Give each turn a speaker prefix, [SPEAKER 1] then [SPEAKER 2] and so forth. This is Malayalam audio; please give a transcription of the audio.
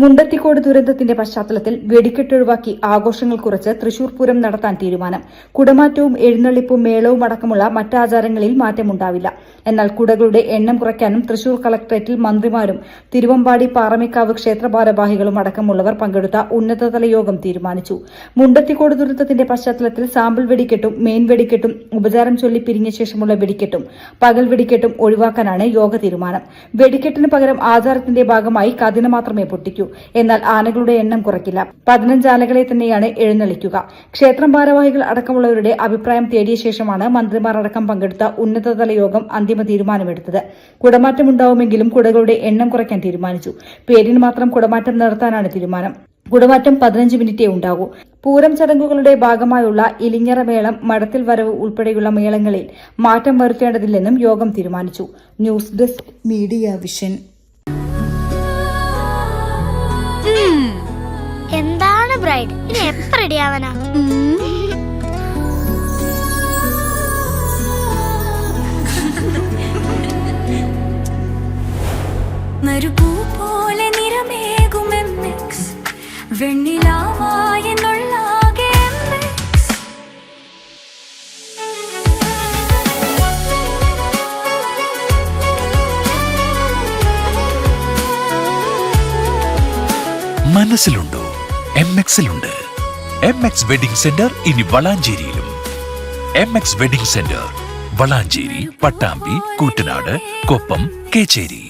[SPEAKER 1] മുണ്ടത്തിക്കോട് ദുരന്തത്തിന്റെ പശ്ചാത്തലത്തിൽ വെടിക്കെട്ട് ഒഴിവാക്കി ആഘോഷങ്ങൾ കുറച്ച് തൃശൂർ പൂരം നടത്താൻ തീരുമാനം. കുടമാറ്റവും എഴുന്നള്ളിപ്പും മേളവും അടക്കമുള്ള മറ്റാചാരങ്ങളിൽ മാറ്റമുണ്ടാവില്ല. എന്നാൽ കുടകളുടെ എണ്ണം കുറയ്ക്കാനും തൃശൂർ കളക്ടറേറ്റിൽ മന്ത്രിമാരും തിരുവമ്പാടി പാറമേക്കാവ് ക്ഷേത്ര ഭാരവാഹികളും അടക്കമുള്ളവർ പങ്കെടുത്ത ഉന്നതതല യോഗം തീരുമാനിച്ചു. മുണ്ടത്തിക്കോട് ദുരന്തത്തിന്റെ പശ്ചാത്തലത്തിൽ സാമ്പിൾ വെടിക്കെട്ടും മെയിൻ വെടിക്കെട്ടും ഉപചാരം ചൊല്ലി പിരിഞ്ഞ ശേഷമുള്ള വെടിക്കെട്ടും പകൽ വെടിക്കെട്ടും ഒഴിവാക്കാനാണ് യോഗ തീരുമാനം. വെടിക്കെട്ടിന് പകരം ആചാരത്തിന്റെ ഭാഗമായി കതിന മാത്രമേ പൊട്ടിക്കൂ. എന്നാൽ ആനകളുടെ എണ്ണം കുറയ്ക്കില്ല. 15 ആനകളെ തന്നെയാണ് എഴുന്നള്ളിക്കുക. ക്ഷേത്രം ഭാരവാഹികൾ അടക്കമുള്ളവരുടെ അഭിപ്രായം തേടിയ ശേഷമാണ് മന്ത്രിമാർ അടക്കം പങ്കെടുത്ത ഉന്നതതല യോഗം അന്തിമ തീരുമാനമെടുത്തത്. കുടമാറ്റമുണ്ടാവുമെങ്കിലും കുടകളുടെ എണ്ണം കുറയ്ക്കാൻ തീരുമാനിച്ചു. പേരിന് മാത്രം കുടമാറ്റം നടത്താനാണ് തീരുമാനം. കുടമാറ്റം 15 മിനിറ്റേ ഉണ്ടാകൂ. പൂരം ചടങ്ങുകളുടെ ഭാഗമായുള്ള ഇലിഞ്ഞറ മേളം, മടത്തിൽ വരവ് ഉൾപ്പെടെയുള്ള മേളങ്ങളിൽ മാറ്റം വരുത്തേണ്ടതില്ലെന്നും യോഗം തീരുമാനിച്ചു. News desk media vision.
[SPEAKER 2] എന്താണ് ബ്രൈഡ്, ഇനി എപ്പോ റെഡിയാവാനാ?
[SPEAKER 3] മരുപൂ പോലെ നിറമേകും MX, വെണ്ണിലാവായി എന്നുള്ളാകെ MX.
[SPEAKER 4] മനസ്സിലുണ്ടോ? MX-ലുണ്ട്. MX വെഡിംഗ് സെന്റർ ഇനി വളാഞ്ചേരിയിലും. MX wedding centre Valanchery, Pattambi, Koottanad, Koppam, Kecheri.